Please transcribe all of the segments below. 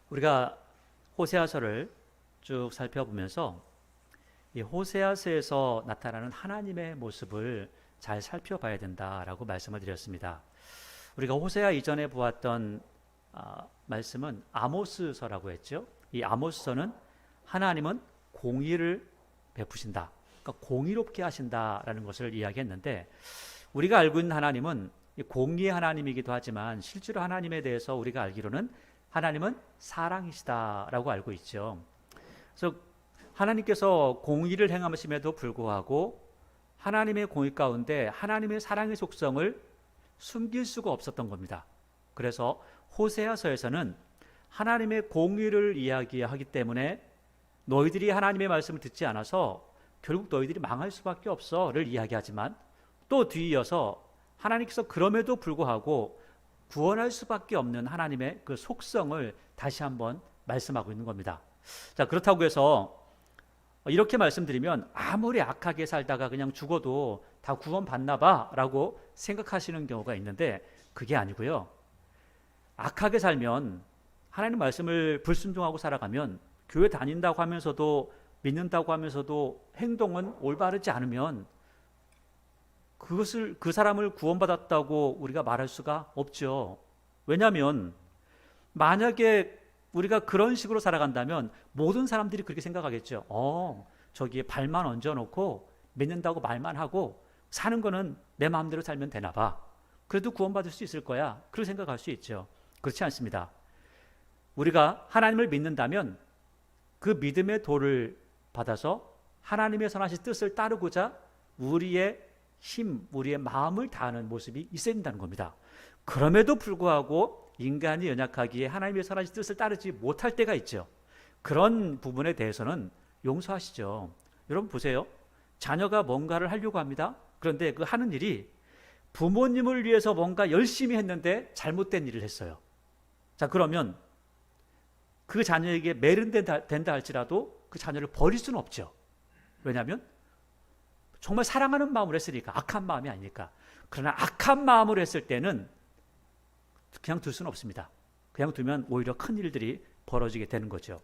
우리가 호세아서를 쭉 살펴보면서 이 호세아서에서 나타나는 하나님의 모습을 잘 살펴봐야 된다라고 말씀을 드렸습니다. 우리가 호세아 이전에 보았던 말씀은 아모스서라고 했죠. 이 아모스서는 하나님은 공의를 베푸신다. 그러니까 공의롭게 하신다라는 것을 이야기했는데, 우리가 알고 있는 하나님은 공의의 하나님이기도 하지만 실제로 하나님에 대해서 우리가 알기로는 하나님은 사랑이시다라고 알고 있죠. 그래서 하나님께서 공의를 행하심에도 불구하고 하나님의 공의 가운데 하나님의 사랑의 속성을 숨길 수가 없었던 겁니다. 그래서 호세아서에서는 하나님의 공의를 이야기하기 때문에 너희들이 하나님의 말씀을 듣지 않아서 결국 너희들이 망할 수밖에 없어를 이야기하지만, 또 뒤이어서 하나님께서 그럼에도 불구하고 구원할 수밖에 없는 하나님의 그 속성을 다시 한번 말씀하고 있는 겁니다. 자, 그렇다고 해서 이렇게 말씀드리면 아무리 악하게 살다가 그냥 죽어도 다 구원받나 봐 라고 생각하시는 경우가 있는데, 그게 아니고요. 악하게 살면, 하나님 말씀을 불순종하고 살아가면, 교회 다닌다고 하면서도 믿는다고 하면서도 행동은 올바르지 않으면 그 사람을 구원받았다고 우리가 말할 수가 없죠. 왜냐하면 만약에 우리가 그런 식으로 살아간다면 모든 사람들이 그렇게 생각하겠죠. 저기에 발만 얹어놓고 믿는다고 말만 하고 사는 거는 내 마음대로 살면 되나 봐. 그래도 구원받을 수 있을 거야. 그렇게 생각할 수 있죠. 그렇지 않습니다. 우리가 하나님을 믿는다면 그 믿음의 도를 받아서 하나님의 선하신 뜻을 따르고자 우리의 힘, 우리의 마음을 다하는 모습이 있어야 된다는 겁니다. 그럼에도 불구하고 인간이 연약하기에 하나님의 선하신 뜻을 따르지 못할 때가 있죠. 그런 부분에 대해서는 용서하시죠. 여러분 보세요. 자녀가 뭔가를 하려고 합니다. 그런데 그 하는 일이 부모님을 위해서 뭔가 열심히 했는데 잘못된 일을 했어요. 자, 그러면 그 자녀에게 매른된다 할지라도 그 자녀를 버릴 수는 없죠. 왜냐하면 정말 사랑하는 마음으로 했으니까, 악한 마음이 아니니까. 그러나 악한 마음으로 했을 때는 그냥 둘 수는 없습니다. 그냥 두면 오히려 큰 일들이 벌어지게 되는 거죠.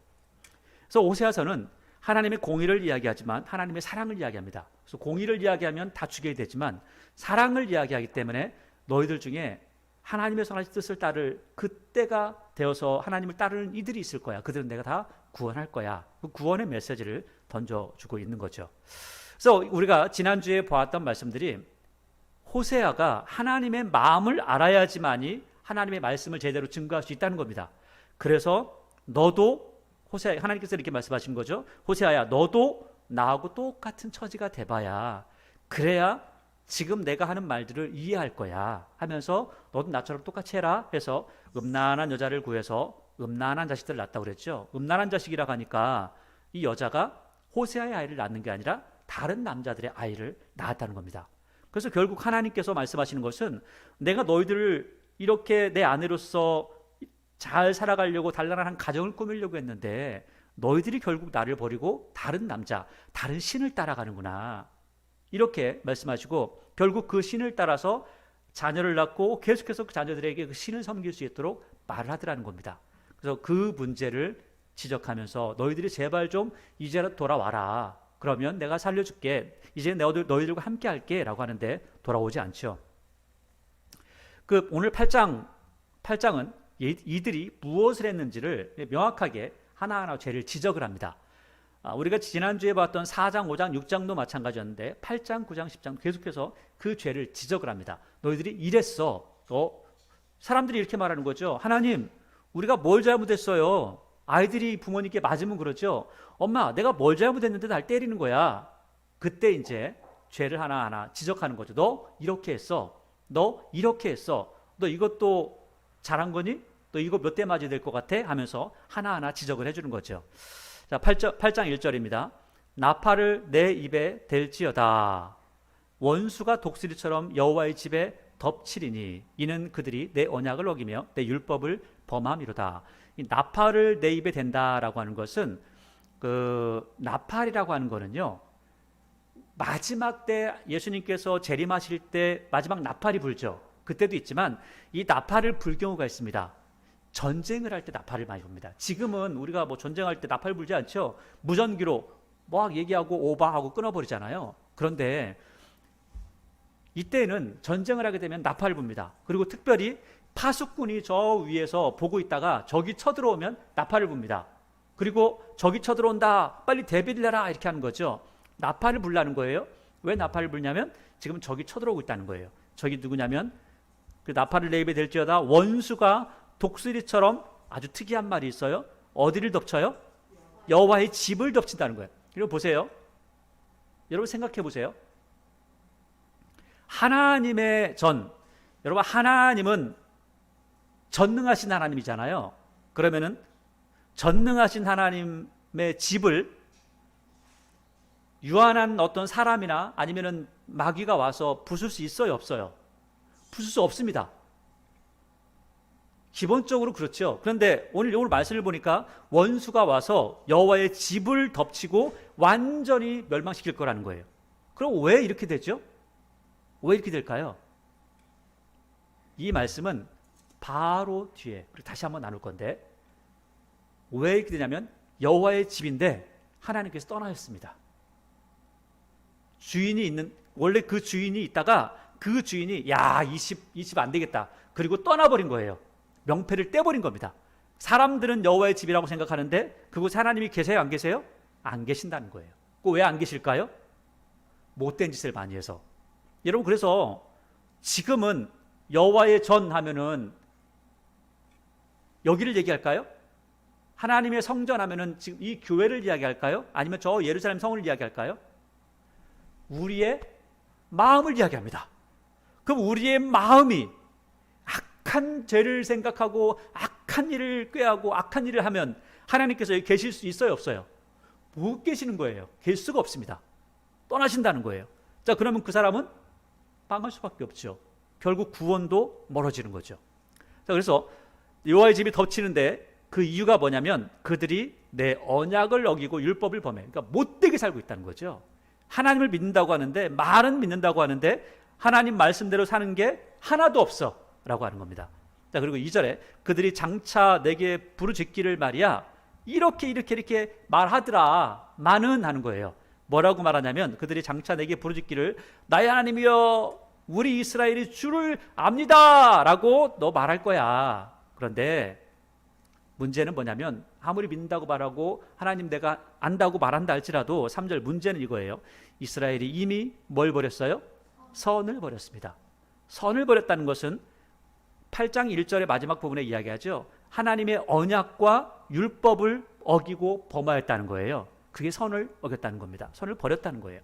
그래서 호세아서는 하나님의 공의를 이야기하지만 하나님의 사랑을 이야기합니다. 그래서 공의를 이야기하면 다 죽여야 되지만 사랑을 이야기하기 때문에 너희들 중에 하나님의 선하신 뜻을 따를 그때가 되어서 하나님을 따르는 이들이 있을 거야. 그들은 내가 다 구원할 거야. 그 구원의 메시지를 던져주고 있는 거죠. 그래서 우리가 지난주에 보았던 말씀들이 호세아가 하나님의 마음을 알아야지만이 하나님의 말씀을 제대로 증거할 수 있다는 겁니다. 그래서 너도, 호세아, 하나님께서 이렇게 말씀하신 거죠. 호세아야, 너도 나하고 똑같은 처지가 돼봐야, 그래야 지금 내가 하는 말들을 이해할 거야 하면서 너도 나처럼 똑같이 해라 해서 음란한 여자를 구해서 음란한 자식들을 낳았다고 그랬죠. 음란한 자식이라고 하니까 이 여자가 호세아의 아이를 낳는 게 아니라 다른 남자들의 아이를 낳았다는 겁니다. 그래서 결국 하나님께서 말씀하시는 것은 내가 너희들을 이렇게 내 아내로서 잘 살아가려고 단란한 가정을 꾸미려고 했는데 너희들이 결국 나를 버리고 다른 남자, 다른 신을 따라가는구나. 이렇게 말씀하시고 결국 그 신을 따라서 자녀를 낳고 계속해서 그 자녀들에게 그 신을 섬길 수 있도록 말을 하더라는 겁니다. 그래서 그 문제를 지적하면서 너희들이 제발 좀 이제라도 돌아와라. 그러면 내가 살려줄게. 이제 너희들과 함께 할게 라고 하는데 돌아오지 않죠. 그 오늘 8장은 이들이 무엇을 했는지를 명확하게 하나하나 죄를 지적을 합니다. 우리가 지난주에 봤던 4장, 5장, 6장도 마찬가지였는데 8장, 9장, 10장 계속해서 그 죄를 지적을 합니다. 너희들이 이랬어. 사람들이 이렇게 말하는 거죠. 하나님, 우리가 뭘 잘못했어요? 아이들이 부모님께 맞으면 그러죠. 엄마, 내가 뭘 잘못했는데 날 때리는 거야. 그때 이제 죄를 하나하나 지적하는 거죠. 너 이렇게 했어. 너 이렇게 했어. 너 이것도 잘한 거니? 너 이거 몇 대 맞아야 될 것 같아? 하면서 하나하나 지적을 해주는 거죠. 자, 8장 1절입니다. 나팔을 내 입에 댈지어다. 원수가 독수리처럼 여호와의 집에 덮치리니 이는 그들이 내 언약을 어기며 내 율법을 범함이로다. 이 나팔을 내 입에 댄다라고 하는 것은 그 나팔이라고 하는 거는요. 마지막 때 예수님께서 재림하실 때 마지막 나팔이 불죠. 그때도 있지만 이 나팔을 불 경우가 있습니다. 전쟁을 할 때 나팔을 많이 붑니다. 지금은 우리가 뭐 전쟁할 때 나팔 불지 않죠. 무전기로 막 얘기하고 오바하고 끊어버리잖아요. 그런데 이때는 전쟁을 하게 되면 나팔을 붑니다. 그리고 특별히 파수꾼이 저 위에서 보고 있다가 적이 쳐들어오면 나팔을 붑니다. 그리고 적이 쳐들어온다, 빨리 대비를 해라, 이렇게 하는 거죠. 나팔을 불라는 거예요. 왜 나팔을 불냐면 지금 적이 쳐들어오고 있다는 거예요. 적이 누구냐면 그 나팔을 내입에 될지어다 원수가 독수리처럼 아주 특이한 말이 있어요. 어디를 덮쳐요? 여호와의 집을 덮친다는 거예요. 여러분 보세요. 여러분 생각해 보세요. 하나님의 여러분 하나님은 전능하신 하나님이잖아요. 그러면은 전능하신 하나님의 집을 유한한 어떤 사람이나 아니면은 마귀가 와서 부술 수 있어요, 없어요? 부술 수 없습니다. 기본적으로 그렇죠. 그런데 오늘 말씀을 보니까 원수가 와서 여호와의 집을 덮치고 완전히 멸망시킬 거라는 거예요. 그럼 왜 이렇게 되죠? 왜 이렇게 될까요? 이 말씀은 바로 뒤에 다시 한번 나눌 건데 왜 이렇게 되냐면 여호와의 집인데 하나님께서 떠나셨습니다. 주인이 있는, 원래 그 주인이 있다가 그 주인이 이 집 안 되겠다, 그리고 떠나버린 거예요. 명패를 떼버린 겁니다. 사람들은 여호와의 집이라고 생각하는데 그곳에 하나님이 계세요, 안 계세요? 안 계신다는 거예요. 왜 안 계실까요? 못된 짓을 많이 해서. 여러분, 그래서 지금은 여호와의 전 하면은 여기를 얘기할까요? 하나님의 성전 하면은 지금 이 교회를 이야기할까요? 아니면 저 예루살렘 성을 이야기할까요? 우리의 마음을 이야기합니다. 그럼 우리의 마음이 악한 죄를 생각하고 악한 일을 꾀하고 악한 일을 하면 하나님께서 여기 계실 수 있어요, 없어요? 못 계시는 거예요. 계실 수가 없습니다. 떠나신다는 거예요. 자, 그러면 그 사람은 망할 수밖에 없죠. 결국 구원도 멀어지는 거죠. 자, 그래서 여호와의 집이 덮치는데 그 이유가 뭐냐면 그들이 내 언약을 어기고 율법을 범해. 그러니까 못되게 살고 있다는 거죠. 하나님을 믿는다고 하는데, 말은 믿는다고 하는데 하나님 말씀대로 사는 게 하나도 없어 라고 하는 겁니다. 자, 그리고 2절에 그들이 장차 내게 부르짖기를 말이야 이렇게 말하더라마는 하는 거예요. 뭐라고 말하냐면 그들이 장차 내게 부르짖기를 나의 하나님이여 우리 이스라엘이 주를 압니다 라고 너 말할 거야. 그런데 문제는 뭐냐면 아무리 믿는다고 말하고 하나님 내가 안다고 말한다 할지라도 3절 문제는 이거예요. 이스라엘이 이미 뭘 버렸어요? 선을 버렸습니다. 선을 버렸다는 것은 8장 1절의 마지막 부분에 이야기하죠. 하나님의 언약과 율법을 어기고 범하였다는 거예요. 그게 선을 어겼다는 겁니다. 선을 버렸다는 거예요.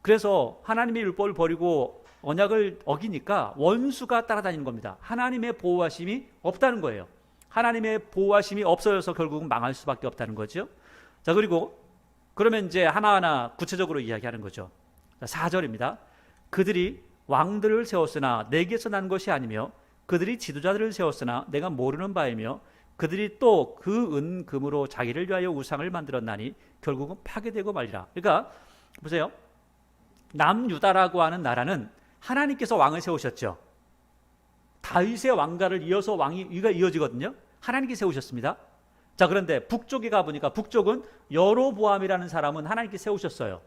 그래서 하나님의 율법을 버리고 언약을 어기니까 원수가 따라다니는 겁니다. 하나님의 보호하심이 없다는 거예요. 하나님의 보호하심이 없어져서 결국은 망할 수밖에 없다는 거죠. 자, 그리고 그러면 이제 하나하나 구체적으로 이야기하는 거죠. 4절입니다. 그들이 왕들을 세웠으나 내게서 난 것이 아니며 그들이 지도자들을 세웠으나 내가 모르는 바이며 그들이 또 그 은금으로 자기를 위하여 우상을 만들었나니 결국은 파괴되고 말리라. 그러니까 보세요. 남유다라고 하는 나라는 하나님께서 왕을 세우셨죠. 다윗의 왕가를 이어서 왕이 이어지거든요. 하나님께서 세우셨습니다. 자, 그런데 북쪽에 가보니까 북쪽은 여로보암이라는 사람은 하나님께서 세우셨어요.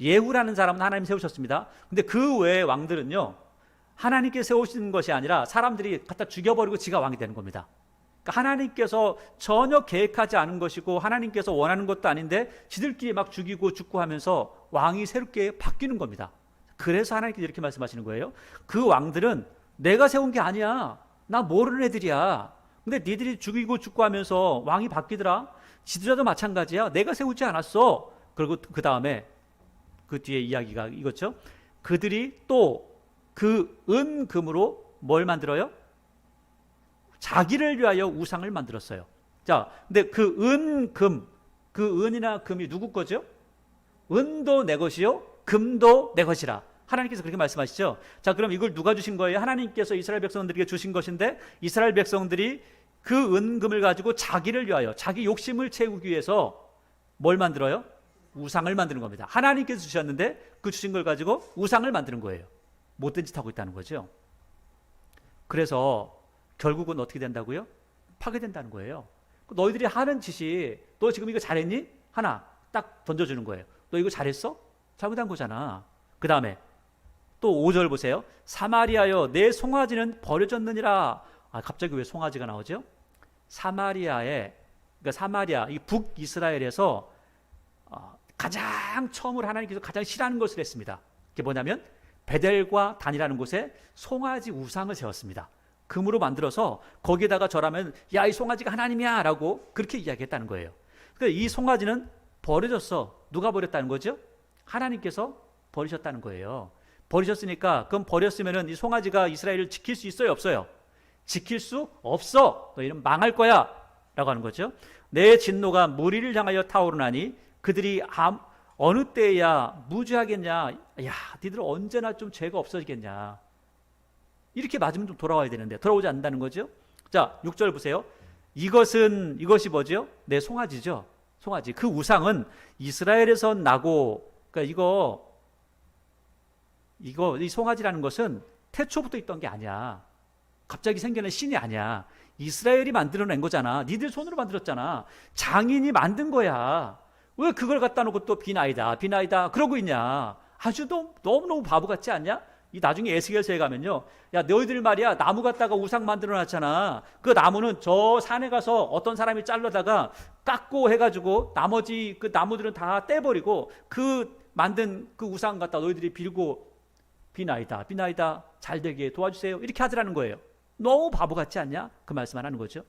예후라는 사람은 하나님 세우셨습니다. 근데 그 외의 왕들은요, 하나님께서 세우신 것이 아니라 사람들이 갖다 죽여버리고 지가 왕이 되는 겁니다. 그러니까 하나님께서 전혀 계획하지 않은 것이고 하나님께서 원하는 것도 아닌데 지들끼리 막 죽고 하면서 왕이 새롭게 바뀌는 겁니다. 그래서 하나님께서 이렇게 말씀하시는 거예요. 그 왕들은 내가 세운 게 아니야. 나 모르는 애들이야. 근데 니들이 죽고 하면서 왕이 바뀌더라. 지도자도 마찬가지야. 내가 세우지 않았어. 그리고 그 다음에 그 뒤에 이야기가 이거죠. 그들이 또 그 은금으로 뭘 만들어요? 자기를 위하여 우상을 만들었어요. 자, 근데 그 은금, 그 은이나 금이 누구 거죠? 은도 내 것이요, 금도 내 것이라. 하나님께서 그렇게 말씀하시죠. 자, 그럼 이걸 누가 주신 거예요? 하나님께서 이스라엘 백성들에게 주신 것인데 이스라엘 백성들이 그 은금을 가지고 자기를 위하여 자기 욕심을 채우기 위해서 뭘 만들어요? 우상을 만드는 겁니다. 하나님께서 주셨는데 그 주신 걸 가지고 우상을 만드는 거예요. 못된 짓 하고 있다는 거죠. 그래서 결국은 어떻게 된다고요? 파괴된다는 거예요. 너희들이 하는 짓이 너 지금 이거 잘했니? 하나 딱 던져주는 거예요. 너 이거 잘했어? 잘못한 거잖아. 그 다음에 또 5절 보세요. 사마리아여 내 송아지는 버려졌느니라. 갑자기 왜 송아지가 나오죠? 그러니까 사마리아, 이 북이스라엘에서 가장 처음으로 하나님께서 가장 싫어하는 것을 했습니다. 그게 뭐냐면 베델과 단이라는 곳에 송아지 우상을 세웠습니다. 금으로 만들어서 거기에다가 절하면 야, 이 송아지가 하나님이야 라고 그렇게 이야기했다는 거예요. 그러니까 이 송아지는 버려졌어. 누가 버렸다는 거죠? 하나님께서 버리셨다는 거예요. 버리셨으니까 그럼 버렸으면은 이 송아지가 이스라엘을 지킬 수 있어요, 없어요? 지킬 수 없어. 너희는 망할 거야 라고 하는 거죠. 내 진노가 무리를 향하여 타오르나니 그들이 어느 때야 무죄하겠냐. 야, 니들 언제나 좀 죄가 없어지겠냐. 이렇게 맞으면 좀 돌아와야 되는데 돌아오지 않는다는 거죠. 자, 6절 보세요. 이것이 뭐죠? 내 송아지죠. 송아지. 그 우상은 이스라엘에서 나고, 그러니까 이 송아지라는 것은 태초부터 있던 게 아니야. 갑자기 생겨난 신이 아니야. 이스라엘이 만들어낸 거잖아. 니들 손으로 만들었잖아. 장인이 만든 거야. 왜 그걸 갖다 놓고 또 비나이다 그러고 있냐. 아주 너무너무 바보 같지 않냐? 이 나중에 에스겔서에 가면요, 야 너희들 말이야 나무 갖다가 우상 만들어 놨잖아. 그 나무는 저 산에 가서 어떤 사람이 잘라다가 깎고 해가지고 나머지 그 나무들은 다 떼버리고 그 만든 그 우상 갖다 너희들이 빌고 비나이다 잘 되게 도와주세요 이렇게 하더라는 거예요. 너무 바보 같지 않냐? 그 말씀 안 하는 거죠.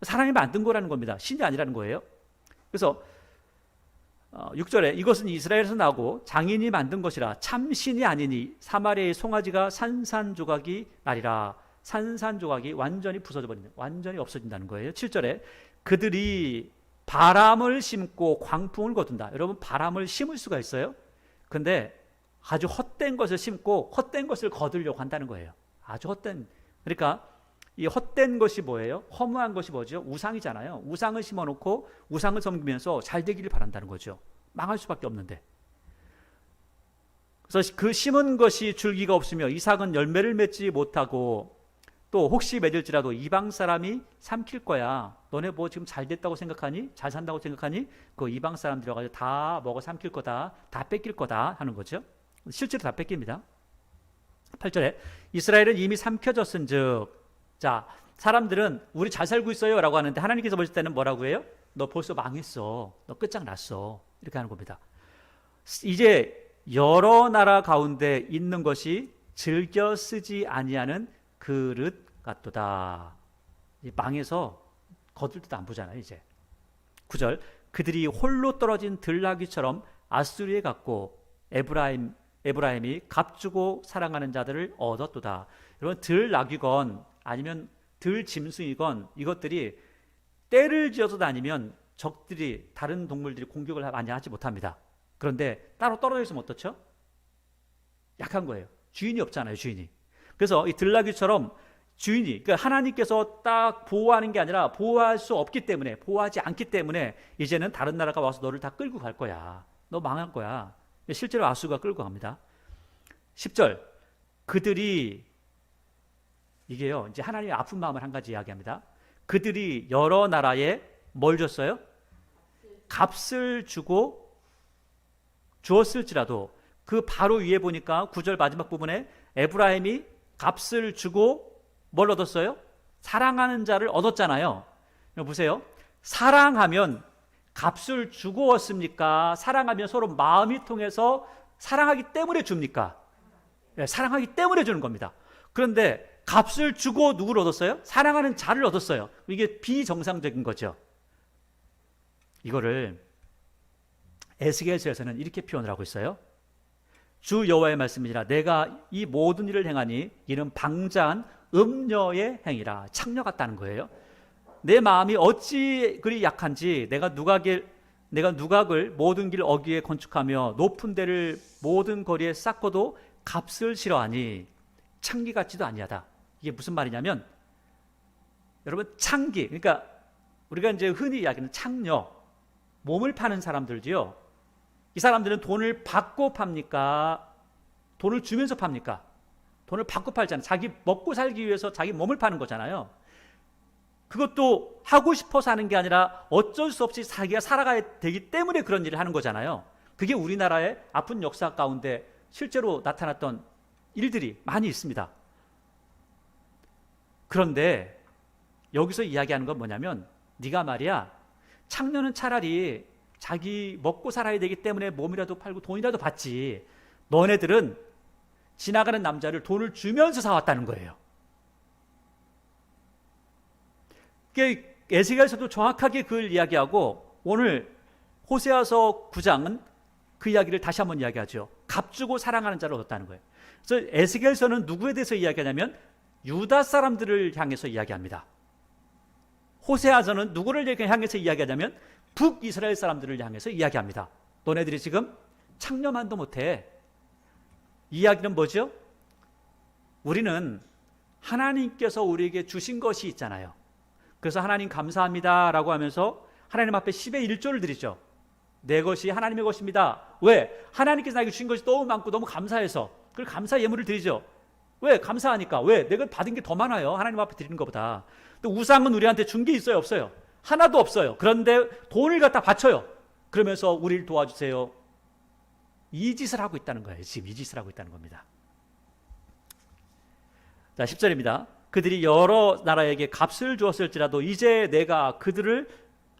사람이 만든 거라는 겁니다. 신이 아니라는 거예요. 그래서 6절에 이것은 이스라엘에서 나고 장인이 만든 것이라 참 신이 아니니 사마리아의 송아지가 산산조각이 나리라. 산산조각이 완전히 부서져 버린다. 완전히 없어진다는 거예요. 7절에 그들이 바람을 심고 광풍을 거둔다. 여러분 바람을 심을 수가 있어요? 근데 아주 헛된 것을 심고 헛된 것을 거두려고 한다는 거예요. 아주 헛된. 그러니까 이 헛된 것이 뭐예요? 허무한 것이 뭐죠? 우상이잖아요. 우상을 심어놓고 우상을 섬기면서 잘 되기를 바란다는 거죠. 망할 수밖에 없는데. 그래서 그 심은 것이 줄기가 없으며 이삭은 열매를 맺지 못하고 또 혹시 맺을지라도 이방 사람이 삼킬 거야. 너네 뭐 지금 잘 됐다고 생각하니? 잘 산다고 생각하니? 그 이방 사람들이 와가지고 다 먹어 삼킬 거다. 다 뺏길 거다 하는 거죠. 실제로 다 뺏깁니다. 8절에 이스라엘은 이미 삼켜졌은즉. 자, 사람들은 우리 잘 살고 있어요 라고 하는데 하나님께서 보실 때는 뭐라고 해요? 너 벌써 망했어. 너 끝장났어. 이렇게 하는 겁니다. 이제 여러 나라 가운데 있는 것이 즐겨 쓰지 아니하는 그릇 같도다. 망해서 거들 때도 안 보잖아요 이제. 9절 그들이 홀로 떨어진 들나귀처럼 아수르에 갔고 에브라임이 값주고 사랑하는 자들을 얻었도다. 여러분 들나귀건 아니면 들짐승이건 이것들이 떼를 지어서 다니면 적들이 다른 동물들이 공격을 많이 하지 못합니다. 그런데 따로 떨어져 있으면 어떻죠? 약한 거예요. 주인이 없잖아요 주인이. 그래서 이 들나귀처럼 주인이, 그러니까 하나님께서 딱 보호하는 게 아니라 보호할 수 없기 때문에, 보호하지 않기 때문에 이제는 다른 나라가 와서 너를 다 끌고 갈 거야. 너 망할 거야. 실제로 아수가 끌고 갑니다. 10절 그들이, 이게요 이제 하나님의 아픈 마음을 한 가지 이야기합니다. 그들이 여러 나라에 뭘 줬어요? 값을 주었을지라도. 그 바로 위에 보니까 9절 마지막 부분에 에브라임이 값을 주고 뭘 얻었어요? 사랑하는 자를 얻었잖아요. 보세요. 사랑하면 값을 주고 얻습니까? 사랑하면 서로 마음이 통해서 사랑하기 때문에 줍니까? 네, 사랑하기 때문에 주는 겁니다. 그런데 값을 주고 누구를 얻었어요? 사랑하는 자를 얻었어요. 이게 비정상적인 거죠. 이거를 에스겔서에서는 이렇게 표현을 하고 있어요. 주 여호와의 말씀이니라. 내가 이 모든 일을 행하니 이는 방자한 음녀의 행위라. 창녀 같다는 거예요. 내 마음이 어찌 그리 약한지 내가 누각을 모든 길 어귀에 건축하며 높은 데를 모든 거리에 쌓고도 값을 싫어하니 창기 같지도 아니하다. 이게 무슨 말이냐면 여러분 창기, 그러니까 우리가 이제 흔히 이야기하는 창녀, 몸을 파는 사람들도요. 이 사람들은 돈을 받고 팝니까? 돈을 주면서 팝니까? 돈을 받고 팔잖아요. 자기 먹고 살기 위해서 자기 몸을 파는 거잖아요. 그것도 하고 싶어서 하는 게 아니라 어쩔 수 없이 자기가 살아가야 되기 때문에 그런 일을 하는 거잖아요. 그게 우리나라의 아픈 역사 가운데 실제로 나타났던 일들이 많이 있습니다. 그런데 여기서 이야기하는 건 뭐냐면, 네가 말이야, 창녀는 차라리 자기 먹고 살아야 되기 때문에 몸이라도 팔고 돈이라도 받지, 너네들은 지나가는 남자를 돈을 주면서 사왔다는 거예요. 에스겔서도 정확하게 그걸 이야기하고, 오늘 호세아서 9장은 그 이야기를 다시 한번 이야기하죠. 값주고 사랑하는 자를 얻었다는 거예요. 그래서 에스겔서는 누구에 대해서 이야기하냐면 유다 사람들을 향해서 이야기합니다. 호세아서는 누구를 향해서 이야기하냐면 북이스라엘 사람들을 향해서 이야기합니다. 너네들이 지금 창녀만도 못해. 이 이야기는 뭐죠? 우리는 하나님께서 우리에게 주신 것이 있잖아요. 그래서 하나님 감사합니다 라고 하면서 하나님 앞에 10의 1조를 드리죠. 내 것이 하나님의 것입니다. 왜? 하나님께서 나에게 주신 것이 너무 많고 너무 감사해서 그걸 감사 예물을 드리죠. 왜? 감사하니까. 왜? 내가 받은 게 더 많아요. 하나님 앞에 드리는 것보다. 또 우상은 우리한테 준 게 있어요? 없어요? 하나도 없어요. 그런데 돈을 갖다 바쳐요. 그러면서 우리를 도와주세요. 이 짓을 하고 있다는 거예요. 지금 이 짓을 하고 있다는 겁니다. 자, 10절입니다. 그들이 여러 나라에게 값을 주었을지라도 이제 내가 그들을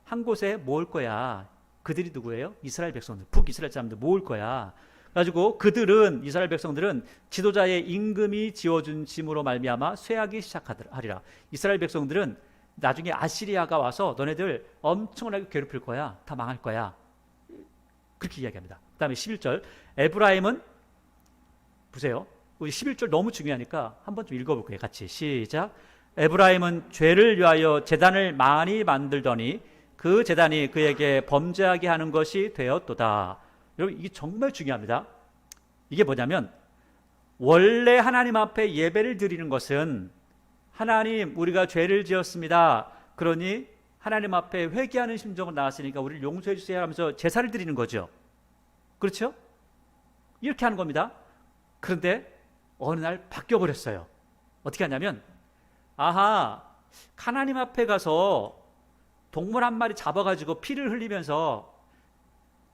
한 곳에 모을 거야. 그들이 누구예요? 이스라엘 백성들, 북이스라엘 사람들 모을 거야. 가지고 그들은, 이스라엘 백성들은 지도자의 임금이 지어준 짐으로 말미암아 쇠하기 시작하리라. 이스라엘 백성들은 나중에 아시리아가 와서 너네들 엄청나게 괴롭힐 거야. 다 망할 거야. 그렇게 이야기합니다. 그 다음에 11절. 에브라임은, 보세요. 우리 11절 너무 중요하니까 한번 좀 읽어볼게요. 같이 시작. 에브라임은 죄를 위하여 제단을 많이 만들더니 그 제단이 그에게 범죄하게 하는 것이 되었도다. 여러분, 이게 정말 중요합니다. 이게 뭐냐면, 원래 하나님 앞에 예배를 드리는 것은 하나님, 우리가 죄를 지었습니다. 그러니 하나님 앞에 회개하는 심정으로 나왔으니까 우리를 용서해 주세요 하면서 제사를 드리는 거죠. 그렇죠? 이렇게 하는 겁니다. 그런데 어느 날 바뀌어버렸어요. 어떻게 하냐면, 아하, 하나님 앞에 가서 동물 한 마리 잡아가지고 피를 흘리면서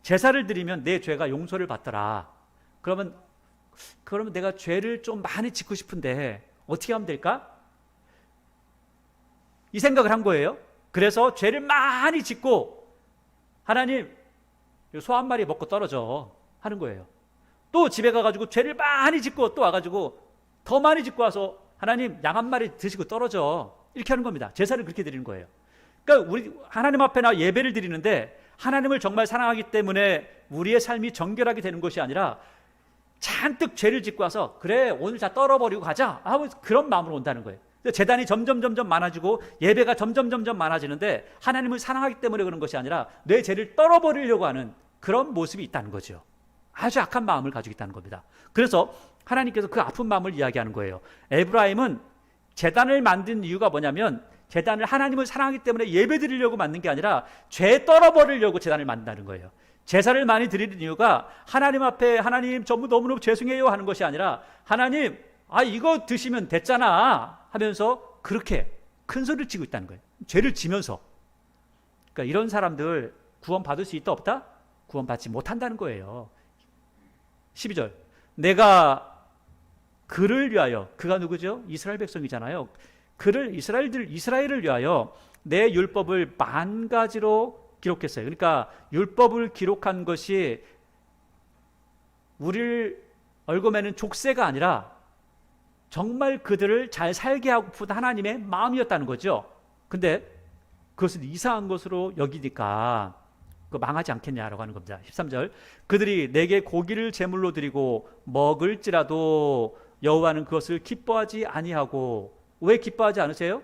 제사를 드리면 내 죄가 용서를 받더라. 그러면 내가 죄를 좀 많이 짓고 싶은데 어떻게 하면 될까? 이 생각을 한 거예요. 그래서 죄를 많이 짓고, 하나님, 소 한 마리 먹고 떨어져 하는 거예요. 또 집에 가가지고 죄를 많이 짓고 또 와가지고 더 많이 짓고 와서 하나님, 양 한 마리 드시고 떨어져. 이렇게 하는 겁니다. 제사를 그렇게 드리는 거예요. 그러니까 우리 하나님 앞에 나 예배를 드리는데 하나님을 정말 사랑하기 때문에 우리의 삶이 정결하게 되는 것이 아니라 잔뜩 죄를 짓고 와서, 그래 오늘 다 떨어버리고 가자 하고 그런 마음으로 온다는 거예요. 제단이 점점 많아지고 예배가 점점 많아지는데 하나님을 사랑하기 때문에 그런 것이 아니라 내 죄를 떨어버리려고 하는 그런 모습이 있다는 거죠. 아주 악한 마음을 가지고 있다는 겁니다. 그래서 하나님께서 그 아픈 마음을 이야기하는 거예요. 에브라임은 제단을 만든 이유가 뭐냐면, 제단을 하나님을 사랑하기 때문에 예배 드리려고 만든 게 아니라 죄 떨어버리려고 제단을 만든다는 거예요. 제사를 많이 드리는 이유가 하나님 앞에, 하나님 전부 너무너무 죄송해요 하는 것이 아니라, 하나님, 이거 드시면 됐잖아 하면서 그렇게 큰 소리를 치고 있다는 거예요. 죄를 지면서. 그러니까 이런 사람들 구원 받을 수 있다 없다? 구원 받지 못한다는 거예요. 12절. 내가 그를 위하여, 그가 누구죠? 이스라엘 백성이잖아요. 그를, 이스라엘을 위하여 내 율법을 만 가지로 기록했어요. 그러니까 율법을 기록한 것이 우리를 얽어매는 족쇄가 아니라 정말 그들을 잘 살게 하고픈 하나님의 마음이었다는 거죠. 근데 그것을 이상한 것으로 여기니까 망하지 않겠냐라고 하는 겁니다. 13절. 그들이 내게 고기를 제물로 드리고 먹을지라도 여호와는 그것을 기뻐하지 아니하고. 왜 기뻐하지 않으세요?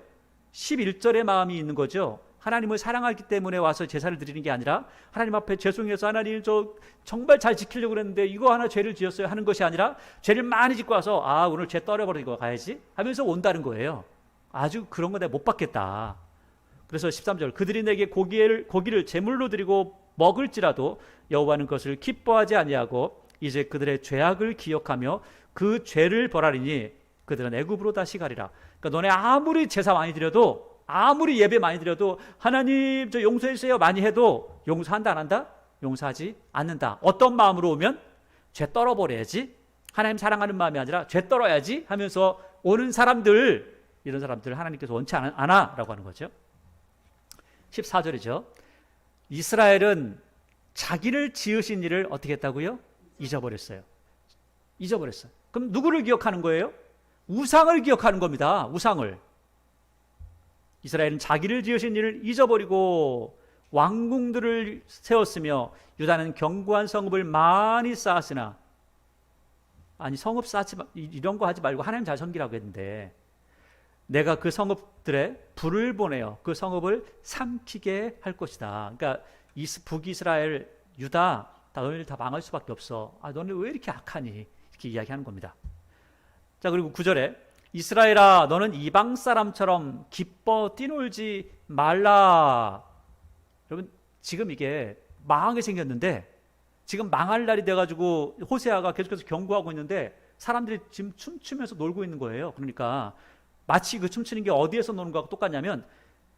11절의 마음이 있는 거죠. 하나님을 사랑하기 때문에 와서 제사를 드리는 게 아니라, 하나님 앞에 죄송해서 하나님 저 정말 잘 지키려고 그랬는데 이거 하나 죄를 지었어요 하는 것이 아니라, 죄를 많이 짓고 와서 오늘 죄 떨어버리고 가야지 하면서 온다는 거예요. 아주 그런 거 내가 못 받겠다. 그래서 13절. 그들이 내게 고기를 제물로 드리고 먹을지라도 여호와는 그것을 기뻐하지 아니하고 이제 그들의 죄악을 기억하며 그 죄를 벌하리니 그들은 애굽으로 다시 가리라. 그러니까 너네 아무리 제사 많이 드려도 아무리 예배 많이 드려도 하나님 저 용서해 주세요 많이 해도 용서한다 안 한다? 용서하지 않는다. 어떤 마음으로 오면? 죄 떨어버려야지. 하나님 사랑하는 마음이 아니라 죄 떨어야지 하면서 오는 사람들, 이런 사람들 하나님께서 원치 않아라고 하는 거죠. 14절이죠. 이스라엘은 자기를 지으신 일을 어떻게 했다고요? 잊어버렸어요. 잊어버렸어요. 그럼 누구를 기억하는 거예요? 우상을 기억하는 겁니다. 우상을. 이스라엘은 자기를 지으신 일을 잊어버리고 왕궁들을 세웠으며 유다는 견고한 성읍을 많이 쌓았으나, 아니 성읍 쌓지 이런 거 하지 말고 하나님 잘 섬기라고 했는데, 내가 그 성읍들에 불을 보내어 그 성읍을 삼키게 할 것이다. 그러니까 북이스라엘, 유다 너희들 다 망할 수밖에 없어. 너네 왜 이렇게 악하니? 이렇게 이야기하는 겁니다. 자, 그리고 9절에 이스라엘아 너는 이방 사람처럼 기뻐 뛰놀지 말라. 여러분 지금 이게 망하게 생겼는데, 지금 망할 날이 돼가지고 호세아가 계속해서 경고하고 있는데 사람들이 지금 춤추면서 놀고 있는 거예요. 그러니까 마치 그 춤추는 게 어디에서 노는 거하고 똑같냐면,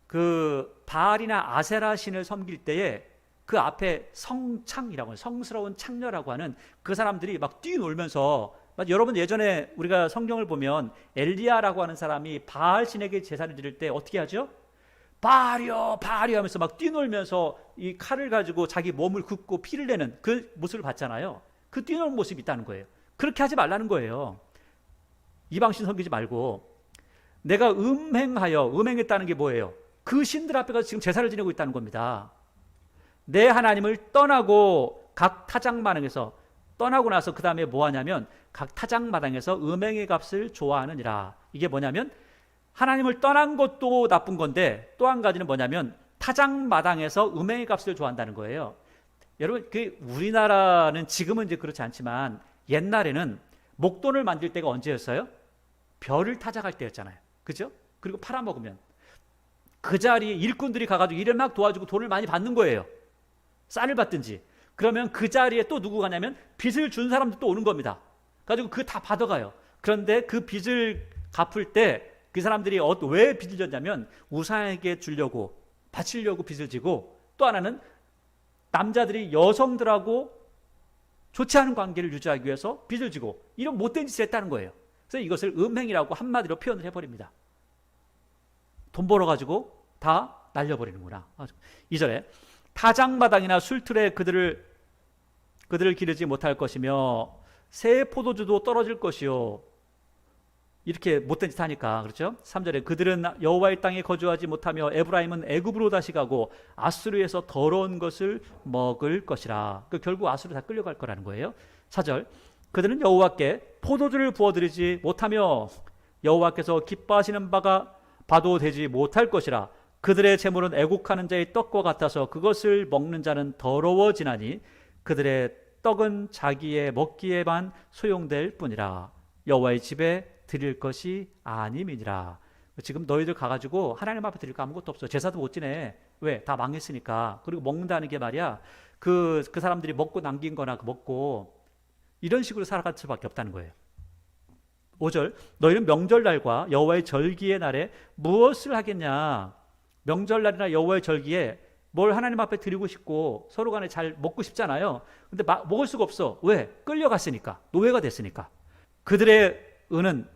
그 바알이나 아세라 신을 섬길 때에 그 앞에 성창이라고 하는, 성스러운 창녀라고 하는 그 사람들이 막 뛰놀면서, 여러분 예전에 우리가 성경을 보면 엘리야라고 하는 사람이 바알 신에게 제사를 드릴 때 어떻게 하죠? 바알이여 바알이여 하면서 막 뛰놀면서 이 칼을 가지고 자기 몸을 굽고 피를 내는 그 모습을 봤잖아요. 그 뛰노는 모습이 있다는 거예요. 그렇게 하지 말라는 거예요. 이방신 섬기지 말고. 내가 음행했다는 게 뭐예요? 그 신들 앞에 가서 지금 제사를 지내고 있다는 겁니다. 내 하나님을 떠나고 각 타작마당에서 떠나고 나서 그 다음에 뭐 하냐면 각 타작마당에서 음행의 값을 좋아하느니라. 이게 뭐냐면 하나님을 떠난 것도 나쁜 건데, 또 한 가지는 뭐냐면 타작마당에서 음행의 값을 좋아한다는 거예요. 여러분 우리나라는 지금은 이제 그렇지 않지만 옛날에는 목돈을 만들 때가 언제였어요? 별을 타작할 때였잖아요. 그죠? 그리고 팔아먹으면 그 자리에 일꾼들이 가가지고 일을 막 도와주고 돈을 많이 받는 거예요. 쌀을 받든지. 그러면 그 자리에 또 누구 가냐면 빚을 준 사람들 또 오는 겁니다. 가지고 그거 다 받아가요. 그런데 그 빚을 갚을 때 그 사람들이 왜 빚을 졌냐면 우상에게 주려고, 바치려고 빚을 지고, 또 하나는 남자들이 여성들하고 좋지 않은 관계를 유지하기 위해서 빚을 지고, 이런 못된 짓을 했다는 거예요. 그래서 이것을 음행이라고 한마디로 표현을 해버립니다. 돈 벌어가지고 다 날려버리는구나. 2절에 타작마당이나 술틀에 그들을 기르지 못할 것이며 새 포도주도 떨어질 것이요. 이렇게 못된 짓 하니까. 그렇죠? 3절에 그들은 여호와의 땅에 거주하지 못하며 에브라임은 애굽으로 다시 가고 아수르에서 더러운 것을 먹을 것이라. 결국 아수르 다 끌려갈 거라는 거예요. 4절 그들은 여호와께 포도주를 부어드리지 못하며 여호와께서 기뻐하시는 바가 봐도 되지 못할 것이라. 그들의 재물은 애곡하는 자의 떡과 같아서 그것을 먹는 자는 더러워지나니 그들의 떡은 자기의 먹기에만 소용될 뿐이라. 여호와의 집에 드릴 것이 아님이니라. 지금 너희들 가가지고 하나님 앞에 드릴 거 아무것도 없어. 제사도 못 지내. 왜? 다 망했으니까. 그리고 먹는다는 게 말이야, 그 사람들이 먹고 남긴 거나 먹고 이런 식으로 살아갈 수밖에 없다는 거예요. 5절 너희는 명절날과 여호와의 절기의 날에 무엇을 하겠냐. 명절날이나 여호와의 절기에 뭘 하나님 앞에 드리고 싶고 서로 간에 잘 먹고 싶잖아요. 근데 먹을 수가 없어. 왜? 끌려갔으니까. 노예가 됐으니까. 그들의 은은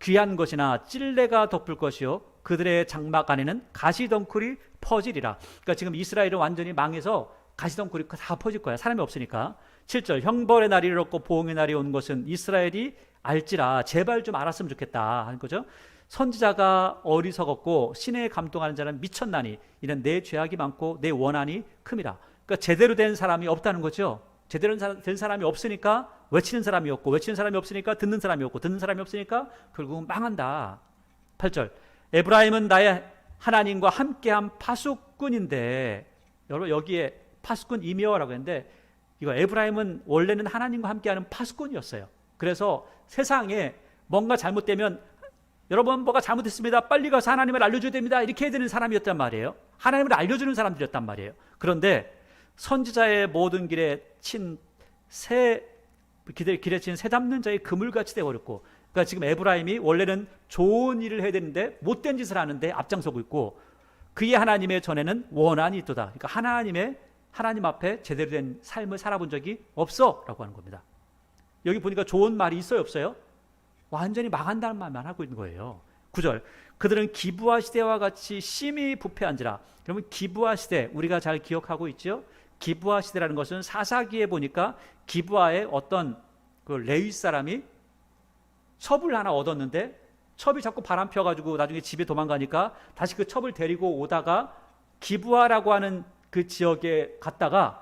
귀한 것이나 찔레가 덮을 것이요 그들의 장막 안에는 가시덩굴이 퍼지리라. 그러니까 지금 이스라엘은 완전히 망해서 가시덩굴이 다 퍼질 거야. 사람이 없으니까. 7절 형벌의 날이 이르렀고 보응의 날이 온 것은 이스라엘이 알지라. 제발 좀 알았으면 좋겠다 하는 거죠. 선지자가 어리석었고 신에 감동하는 자는 미쳤나니 이는 내 죄악이 많고 내 원한이 큼이라. 그러니까 제대로 된 사람이 없다는 거죠. 제대로 된 사람이 없으니까 외치는 사람이 없고, 외치는 사람이 없으니까 듣는 사람이 없고, 듣는 사람이 없으니까 결국은 망한다. 8절 에브라임은 나의 하나님과 함께한 파수꾼인데, 여러분 여기에 파수꾼 이미어라고 했는데, 이거 에브라임은 원래는 하나님과 함께하는 파수꾼이었어요. 그래서 세상에 뭔가 잘못되면 여러분 뭐가 잘못했습니다, 빨리 가서 하나님을 알려줘야 됩니다, 이렇게 해야 되는 사람이었단 말이에요. 하나님을 알려주는 사람들이었단 말이에요. 그런데 선지자의 모든 길에 친 새 담는 자의 그물같이 되어버렸고, 그러니까 지금 에브라임이 원래는 좋은 일을 해야 되는데 못된 짓을 하는데 앞장서고 있고, 그의 하나님의 전에는 원한이 있도다. 그러니까 하나님 앞에 제대로 된 삶을 살아본 적이 없어라고 하는 겁니다. 여기 보니까 좋은 말이 있어요, 없어요? 완전히 망한다는 말만 하고 있는 거예요. 9절, 그들은 기브아 시대와 같이 심히 부패한지라. 그러면 기브아 시대 우리가 잘 기억하고 있죠? 기브아 시대라는 것은 사사기에 보니까 기브아의 어떤 그 레위 사람이 첩을 하나 얻었는데 첩이 자꾸 바람 펴가지고 나중에 집에 도망가니까 다시 그 첩을 데리고 오다가 기브아라고 하는 그 지역에 갔다가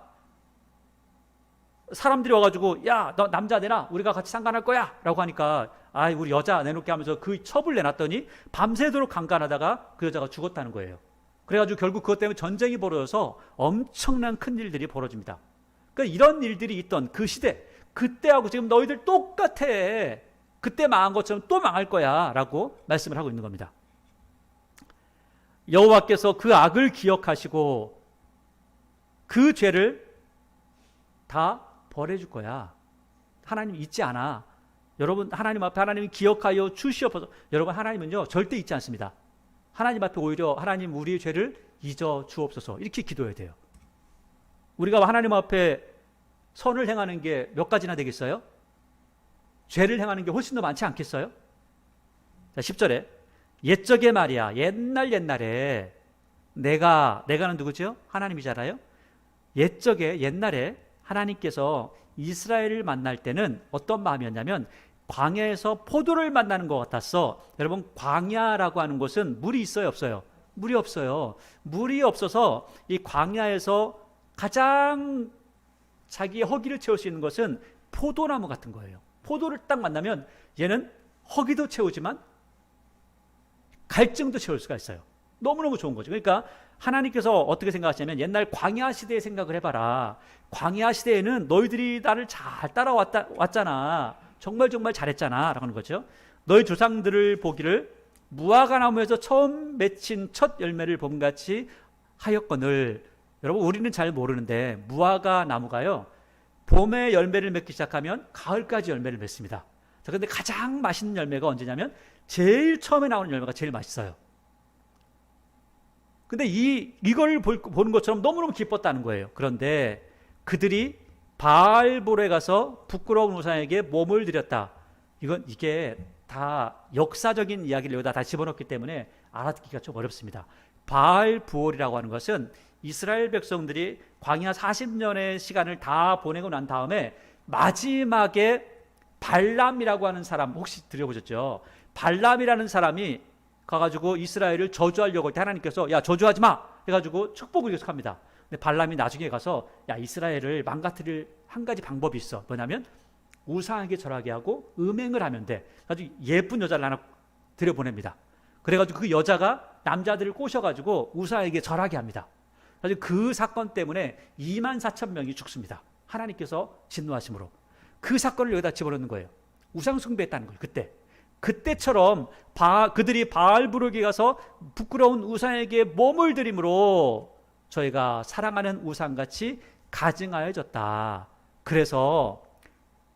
사람들이 와가지고 야, 너 남자 내놔, 우리가 같이 상관할 거야 라고 하니까 아이, 우리 여자 내놓게 하면서 그 첩을 내놨더니 밤새도록 강간하다가 그 여자가 죽었다는 거예요. 그래가지고 결국 그것 때문에 전쟁이 벌어져서 엄청난 큰 일들이 벌어집니다. 그러니까 이런 일들이 있던 그 시대, 그때하고 지금 너희들 똑같아, 그때 망한 것처럼 또 망할 거야 라고 말씀을 하고 있는 겁니다. 여호와께서 그 악을 기억하시고 그 죄를 다 벌해줄 거야. 하나님 잊지 않아. 여러분, 하나님 앞에 하나님이 기억하여 주시옵소서. 여러분, 하나님은요 절대 잊지 않습니다. 하나님 앞에 오히려 하나님 우리의 죄를 잊어 주옵소서 이렇게 기도해야 돼요. 우리가 하나님 앞에 선을 행하는 게 몇 가지나 되겠어요? 죄를 행하는 게 훨씬 더 많지 않겠어요? 자, 10절에 옛적에 말이야, 옛날에 내가는 누구죠? 하나님이잖아요. 옛날에 하나님께서 이스라엘을 만날 때는 어떤 마음이었냐면 광야에서 포도를 만나는 것 같았어. 여러분, 광야라고 하는 곳은 물이 있어요, 없어요? 물이 없어요. 물이 없어서 이 광야에서 가장 자기의 허기를 채울 수 있는 것은 포도나무 같은 거예요. 포도를 딱 만나면 얘는 허기도 채우지만 갈증도 채울 수가 있어요. 너무너무 좋은 거죠. 그러니까 하나님께서 어떻게 생각하시냐면 옛날 광야 시대의 생각을 해봐라. 광야 시대에는 너희들이 나를 잘 따라왔잖아. 정말 잘했잖아 라고 하는 거죠. 너희 조상들을 보기를 무화과 나무에서 처음 맺힌 첫 열매를 봄같이 하였거늘. 여러분, 우리는 잘 모르는데 무화과 나무가요 봄에 열매를 맺기 시작하면 가을까지 열매를 맺습니다. 자, 근데 가장 맛있는 열매가 언제냐면 제일 처음에 나오는 열매가 제일 맛있어요. 근데 이걸 보는 것처럼 너무너무 기뻤다는 거예요. 그런데 그들이 바알볼에 가서 부끄러운 우상에게 몸을 드렸다. 이게 다 역사적인 이야기를 여기다 다 집어넣기 때문에 알아듣기가 좀 어렵습니다. 바알부올이라고 하는 것은 이스라엘 백성들이 광야 40년의 시간을 다 보내고 난 다음에 마지막에 발람이라고 하는 사람 혹시 들어보셨죠? 발람이라는 사람이 가가지고 이스라엘을 저주하려고 할 때 하나님께서 야, 저주하지 마 해가지고 축복을 계속합니다. 근데 발람이 나중에 가서 야, 이스라엘을 망가뜨릴 한 가지 방법이 있어. 뭐냐면 우상에게 절하게 하고 음행을 하면 돼. 아주 예쁜 여자를 하나 들여보냅니다. 그래가지고 그 여자가 남자들을 꼬셔가지고 우상에게 절하게 합니다. 그래서 그 사건 때문에 24,000명이 죽습니다. 하나님께서 진노하심으로. 그 사건을 여기다 집어넣는 거예요. 우상 숭배했다는 거예요. 그때처럼 그들이 바알부르게 가서 부끄러운 우상에게 몸을 드림으로 저희가 사랑하는 우상같이 가증하여졌다. 그래서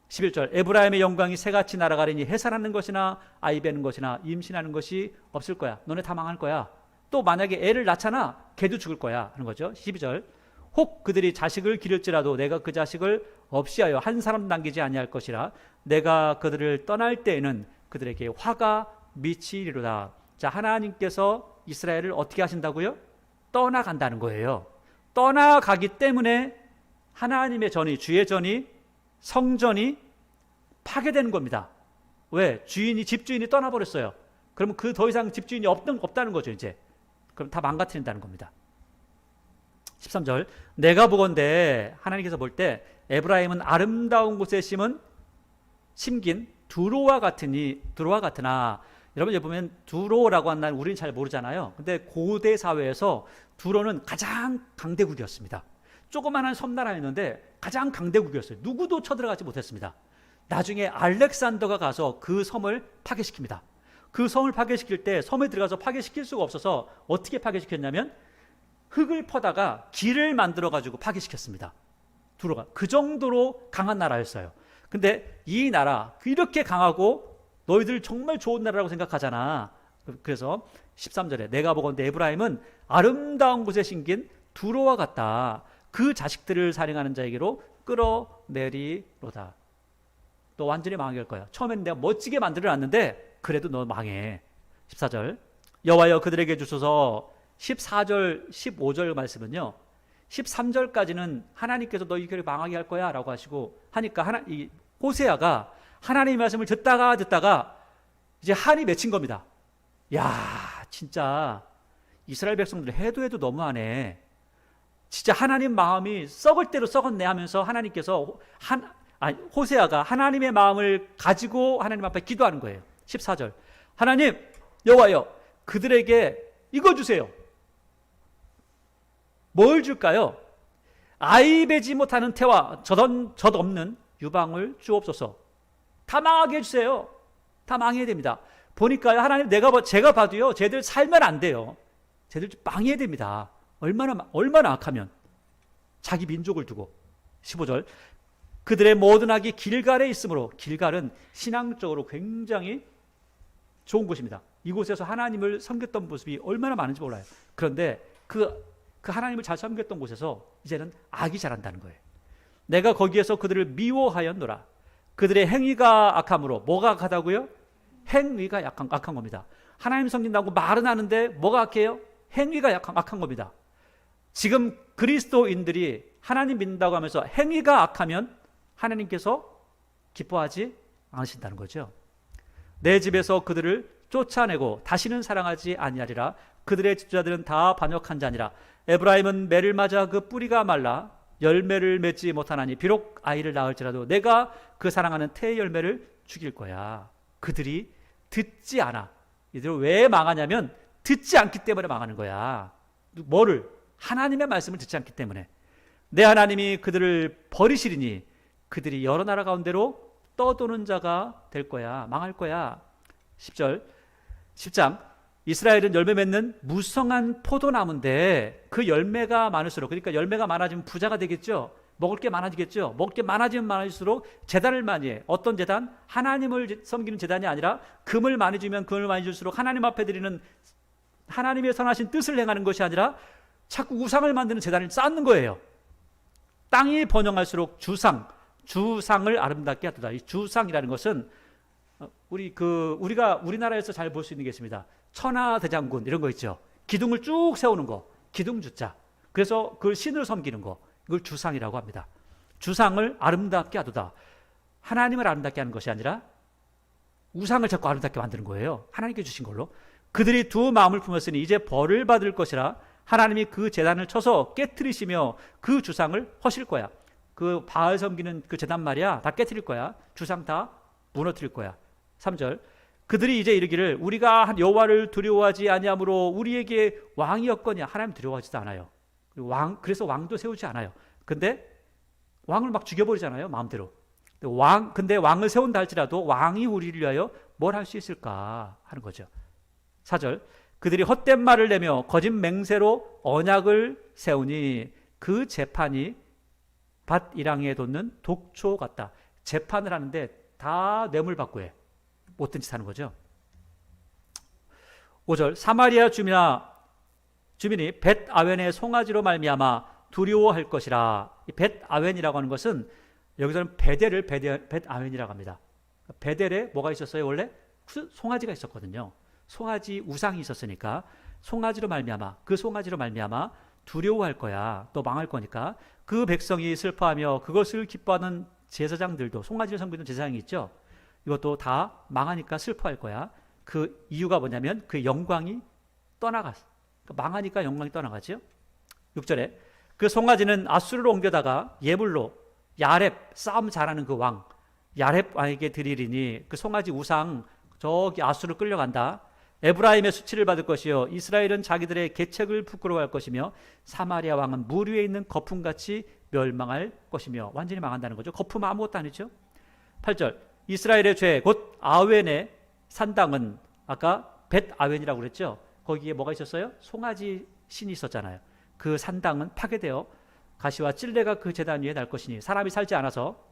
11절 에브라임의 영광이 새같이 날아가리니 해산하는 것이나 아이 베는 것이나 임신하는 것이 없을 거야. 너네 다 망할 거야. 또 만약에 애를 낳잖아, 걔도 죽을 거야 하는 거죠. 12절 혹 그들이 자식을 기를지라도 내가 그 자식을 없이 하여 한 사람 남기지 아니할 것이라. 내가 그들을 떠날 때에는 그들에게 화가 미치리로다. 자, 하나님께서 이스라엘을 어떻게 하신다고요? 떠나간다는 거예요. 떠나가기 때문에 하나님의 전이, 주의 전이, 성전이 파괴되는 겁니다. 왜? 집주인이 떠나버렸어요. 그러면 그 더 이상 집주인이 없다는 거죠, 이제. 그럼 다 망가뜨린다는 겁니다. 13절 내가 보건대 하나님께서 볼 때 에브라임은 아름다운 곳에 심긴 두로와 같으나 여러분 여기 보면 두로라고 하는 날 우리는 잘 모르잖아요. 근데 고대 사회에서 두로는 가장 강대국이었습니다. 조그마한 섬나라였는데 가장 강대국이었어요. 누구도 쳐들어가지 못했습니다. 나중에 알렉산더가 가서 그 섬을 파괴시킵니다. 그 섬을 파괴시킬 때 섬에 들어가서 파괴시킬 수가 없어서 어떻게 파괴시켰냐면 흙을 퍼다가 길을 만들어 가지고 파괴시켰습니다. 두로가 그 정도로 강한 나라였어요. 근데 이 나라 이렇게 강하고 너희들 정말 좋은 나라라고 생각하잖아. 그래서 13절에 내가 보건대 에브라임은 아름다운 곳에 심긴 두로와 같다. 그 자식들을 살인하는 자에게로 끌어내리로다. 너 완전히 망할 거야. 처음엔 내가 멋지게 만들어놨는데 그래도 너 망해. 14절 여호와여 그들에게 주소서. 14절 15절 말씀은요 13절까지는 하나님께서 너희를 망하게 할 거야 라고 하시고 하니까 이 호세아가 하나님의 말씀을 듣다가 이제 한이 맺힌 겁니다. 야 진짜 이스라엘 백성들 해도 너무하네. 진짜 하나님 마음이 썩을 대로 썩었네 하면서 하나님께서 호세아가 하나님의 마음을 가지고 하나님 앞에 기도하는 거예요. 14절 하나님 여호와여 그들에게 이거 주세요. 뭘 줄까요? 아이 배지 못하는 태와 젖없는 유방을 주옵소서. 다 망하게 해주세요. 다 망해야 됩니다. 보니까요 하나님 제가 봐도요 쟤들 살면 안 돼요. 쟤들 망해야 됩니다. 얼마나 악하면 자기 민족을 두고. 15절 그들의 모든 악이 길갈에 있으므로. 길갈은 신앙적으로 굉장히 좋은 곳입니다. 이곳에서 하나님을 섬겼던 모습이 얼마나 많은지 몰라요. 그런데 그 하나님을 잘 섬겼던 곳에서 이제는 악이 자란다는 거예요. 내가 거기에서 그들을 미워하였노라. 그들의 행위가 악함으로. 뭐가 악하다고요? 행위가 악한 겁니다. 하나님 섬긴다고 말은 하는데 뭐가 악해요? 행위가 악한 겁니다. 지금 그리스도인들이 하나님 믿는다고 하면서 행위가 악하면 하나님께서 기뻐하지 않으신다는 거죠. 내 집에서 그들을 쫓아내고 다시는 사랑하지 아니하리라. 그들의 집주자들은 다 반역한 자니라. 에브라임은 매를 맞아 그 뿌리가 말라 열매를 맺지 못하나니 비록 아이를 낳을지라도 내가 그 사랑하는 태의 열매를 죽일 거야. 그들이 듣지 않아. 이들 왜 망하냐면 듣지 않기 때문에 망하는 거야. 뭐를? 하나님의 말씀을 듣지 않기 때문에. 내 하나님이 그들을 버리시리니 그들이 여러 나라 가운데로 떠도는 자가 될 거야. 망할 거야. 10장 이스라엘은 열매 맺는 무성한 포도나무인데 그 열매가 많을수록, 그러니까 열매가 많아지면 부자가 되겠죠. 먹을 게 많아지겠죠. 먹을 게 많아지면 많아질수록 제단을 많이 해. 어떤 제단? 하나님을 섬기는 제단이 아니라 금을 많이 주면 금을 많이 줄수록 하나님 앞에 드리는 하나님의 선하신 뜻을 행하는 것이 아니라 자꾸 우상을 만드는 제단을 쌓는 거예요. 땅이 번영할수록 주상을 아름답게 하도다. 이 주상이라는 것은 우리가 우리나라에서 잘 볼 수 있는 게 있습니다. 천하대장군 이런 거 있죠. 기둥을 쭉 세우는 거, 기둥주자. 그래서 그걸 신을 섬기는 거, 이걸 주상이라고 합니다. 주상을 아름답게 하도다. 하나님을 아름답게 하는 것이 아니라 우상을 자꾸 아름답게 만드는 거예요. 하나님께 주신 걸로. 그들이 두 마음을 품었으니 이제 벌을 받을 것이라. 하나님이 그 제단을 쳐서 깨트리시며 그 주상을 허실 거야. 그 바알 섬기는 그 제단 말이야, 다 깨트릴 거야. 주상 다 무너뜨릴 거야. 3절 그들이 이제 이르기를 우리가 여호와를 두려워하지 아니하므로 우리에게 왕이 없거냐. 하나님 두려워하지도 않아요. 그래서 왕도 세우지 않아요. 근데 왕을 막 죽여버리잖아요, 마음대로. 근데 왕을 세운다 할지라도 왕이 우리를 위하여 뭘 할 수 있을까 하는 거죠. 4절 그들이 헛된 말을 내며 거짓 맹세로 언약을 세우니 그 재판이 밭 이랑이에 돋는 독초 같다. 재판을 하는데 다 뇌물 받고 해. 못된 짓 하는 거죠. 5절 사마리아 주민이 벳 아웬의 송아지로 말미암아 두려워할 것이라. 이 벳 아웬이라고 하는 것은 여기서는 베델을 벳 아웬이라고 합니다. 베델에 뭐가 있었어요? 원래 송아지가 있었거든요. 송아지 우상이 있었으니까 송아지로 말미암아, 그 송아지로 말미암아 두려워할 거야. 또 망할 거니까. 그 백성이 슬퍼하며 그것을 기뻐하는 제사장들도, 송아지를 섬기는 제사장이 있죠. 이것도 다 망하니까 슬퍼할 거야. 그 이유가 뭐냐면 그 영광이 떠나갔어. 망하니까 영광이 떠나가죠. 6절에 그 송아지는 아수르로 옮겨다가 예불로 야렙, 싸움 잘하는 그 왕 야렙 왕에게 드리리니 그 송아지 우상 저기 아수르로 끌려간다. 에브라임의 수치를 받을 것이요 이스라엘은 자기들의 계책을 부끄러워할 것이며 사마리아 왕은 물 위에 있는 거품같이 멸망할 것이며. 완전히 망한다는 거죠. 거품은 아무것도 아니죠. 8절 이스라엘의 죄 곧 아웬의 산당은 아까 벳 아웬이라고 그랬죠. 거기에 뭐가 있었어요? 송아지 신이 있었잖아요. 그 산당은 파괴되어 가시와 찔레가 그 제단 위에 날 것이니 사람이 살지 않아서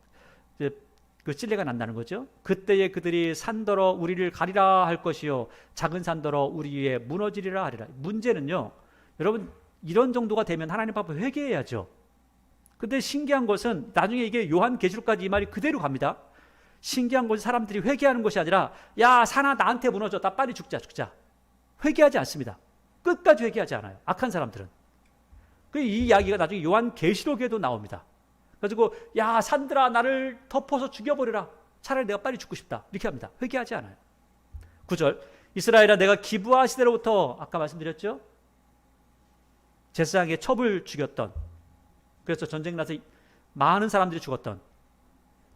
그 찔레가 난다는 거죠. 그때에 그들이 산더러 우리를 가리라 할 것이요 작은 산더러 우리 위에 무너지리라 하리라. 문제는요, 여러분, 이런 정도가 되면 하나님 앞에 회개해야죠. 근데 신기한 것은 나중에 이게 요한계시록까지 이 말이 그대로 갑니다. 신기한 것은 사람들이 회개하는 것이 아니라 야 산아 나한테 무너져, 나 빨리 죽자. 회개하지 않습니다. 끝까지 회개하지 않아요, 악한 사람들은. 이 이야기가 나중에 요한계시록에도 나옵니다. 그래가지고 야 산들아 나를 덮어서 죽여버려라, 차라리 내가 빨리 죽고 싶다, 이렇게 합니다. 회개하지 않아요. 9절, 이스라엘아 내가 기브아 시대로부터, 아까 말씀드렸죠, 제사장의 첩을 죽였던, 그래서 전쟁 나서 많은 사람들이 죽었던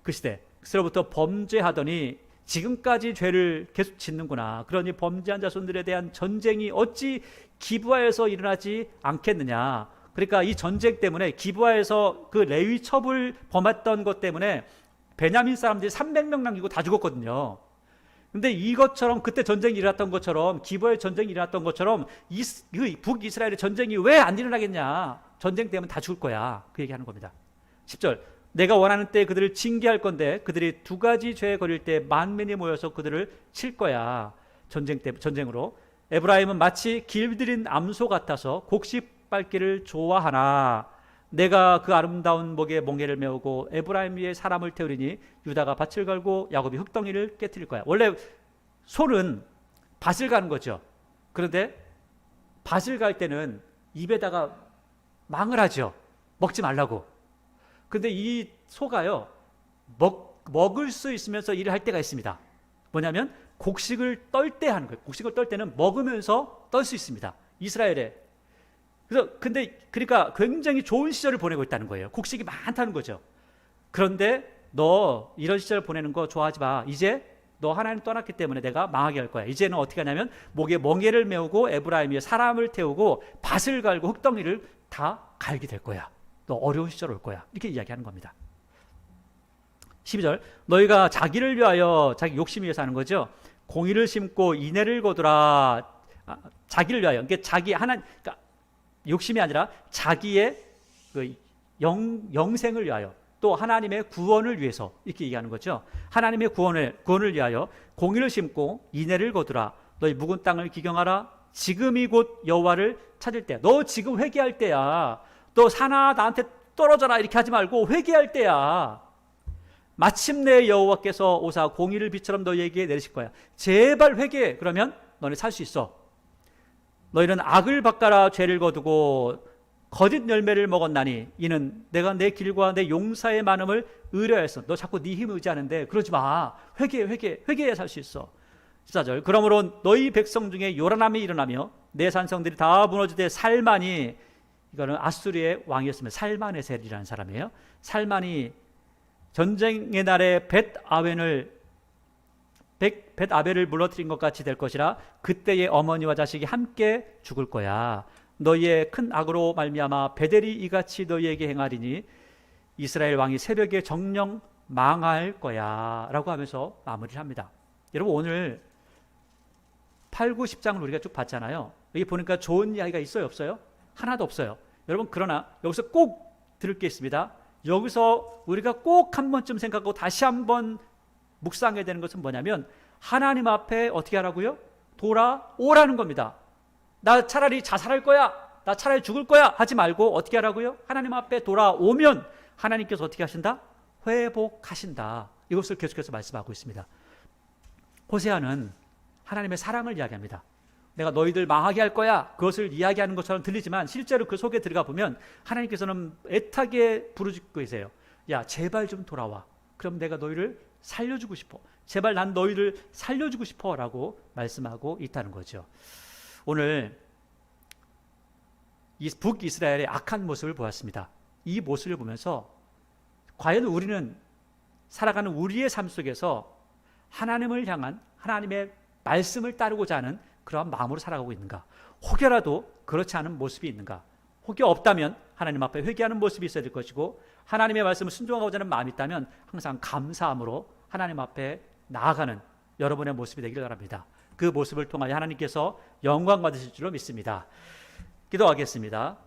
그 시대, 그때로부터 범죄하더니 지금까지 죄를 계속 짓는구나. 그러니 범죄한 자손들에 대한 전쟁이 어찌 기브아에서 일어나지 않겠느냐. 그러니까 이 전쟁 때문에 기브아에서 그 레위 첩을 범했던 것 때문에 베냐민 사람들이 300명 남기고 다 죽었거든요. 근데 이것처럼 그때 전쟁이 일어났던 것처럼, 기브아의 전쟁이 일어났던 것처럼 북이스라엘의 전쟁이 왜 안 일어나겠냐. 전쟁 때문에 다 죽을 거야. 그 얘기하는 겁니다. 10절, 내가 원하는 때 그들을 징계할 건데 그들이 두 가지 죄에 걸릴 때 만민이 모여서 그들을 칠 거야. 전쟁으로. 에브라임은 마치 길들인 암소 같아서 곡식 밟기를 좋아하나 내가 그 아름다운 목에 멍에를 메우고 에브라임 위에 사람을 태우리니 유다가 밭을 갈고 야곱이 흙덩이를 깨트릴 거야. 원래 소는 밭을 가는 거죠. 그런데 밭을 갈 때는 입에다가 망을 하죠. 먹지 말라고. 근데 이 소가요, 먹을 수 있으면서 일을 할 때가 있습니다. 뭐냐면 곡식을 떨 때 하는 거예요. 곡식을 떨 때는 먹으면서 떨 수 있습니다. 이스라엘에. 그러니까 굉장히 좋은 시절을 보내고 있다는 거예요. 곡식이 많다는 거죠. 그런데 너 이런 시절을 보내는 거 좋아하지 마. 이제 너 하나님 떠났기 때문에 내가 망하게 할 거야. 이제는 어떻게 하냐면 목에 멍에를 메우고 에브라임 위에 사람을 태우고 밭을 갈고 흙덩이를 다 갈게 될 거야. 너 어려운 시절 올 거야. 이렇게 이야기하는 겁니다. 12절, 너희가 자기를 위하여, 자기 욕심 위해서 하는 거죠. 공의를 심고 인애를 거두라. 자기를 위하여. 그러니까 그러니까 욕심이 아니라 자기의 그 영생을 위하여, 또 하나님의 구원을 위해서 이렇게 얘기하는 거죠. 하나님의 구원을 위하여 공의를 심고 인애를 거두라. 너희 묵은 땅을 기경하라. 지금이 곧 여호와를 찾을 때야. 너 지금 회개할 때야. 너 사나 나한테 떨어져라 이렇게 하지 말고 회개할 때야. 마침내 여호와께서 오사 공의를 비처럼 너희에게 내리실 거야. 제발 회개해. 그러면 너네 살 수 있어. 너희는 악을 바꿔라. 죄를 거두고 거짓 열매를 먹었나니 이는 내가 내 길과 내 용사의 많음을 의뢰하였어. 너 자꾸 네 힘을 의지하는데 그러지 마. 회개해야 살 수 있어. 14절, 그러므로 너희 백성 중에 요란함이 일어나며 내 산성들이 다 무너지되 살만이, 이거는 아수르의 왕이었으면 살마네셀이라는 사람이에요. 살만이 전쟁의 날에 벳아벨을 물러뜨린 것 같이 될 것이라. 그때의 어머니와 자식이 함께 죽을 거야. 너희의 큰 악으로 말미암아 베델이 이같이 너희에게 행하리니 이스라엘 왕이 새벽에 정령 망할 거야 라고 하면서 마무리를 합니다. 여러분, 오늘 8, 9, 10장을 우리가 쭉 봤잖아요. 여기 보니까 좋은 이야기가 있어요, 없어요? 하나도 없어요. 여러분, 그러나 여기서 꼭 들을 게 있습니다. 여기서 우리가 꼭 한 번쯤 생각하고 다시 한번 묵상해야 되는 것은 뭐냐면 하나님 앞에 어떻게 하라고요? 돌아오라는 겁니다. 나 차라리 자살할 거야, 나 차라리 죽을 거야 하지 말고 어떻게 하라고요? 하나님 앞에 돌아오면 하나님께서 어떻게 하신다? 회복하신다. 이것을 계속해서 말씀하고 있습니다. 호세아는 하나님의 사랑을 이야기합니다. 내가 너희들 망하게 할 거야, 그것을 이야기하는 것처럼 들리지만 실제로 그 속에 들어가 보면 하나님께서는 애타게 부르짖고 계세요. 야, 제발 좀 돌아와. 그럼 내가 너희를 살려주고 싶어. 제발 난 너희를 살려주고 싶어 라고 말씀하고 있다는 거죠. 오늘 이 북이스라엘의 악한 모습을 보았습니다. 이 모습을 보면서 과연 우리는 살아가는 우리의 삶 속에서 하나님을 향한 하나님의 말씀을 따르고자 하는 그러한 마음으로 살아가고 있는가? 혹여라도 그렇지 않은 모습이 있는가? 혹여 없다면 하나님 앞에 회개하는 모습이 있어야 될 것이고, 하나님의 말씀을 순종하고자 하는 마음이 있다면 항상 감사함으로 하나님 앞에 나아가는 여러분의 모습이 되기를 바랍니다. 그 모습을 통하여 하나님께서 영광 받으실 줄로 믿습니다. 기도하겠습니다.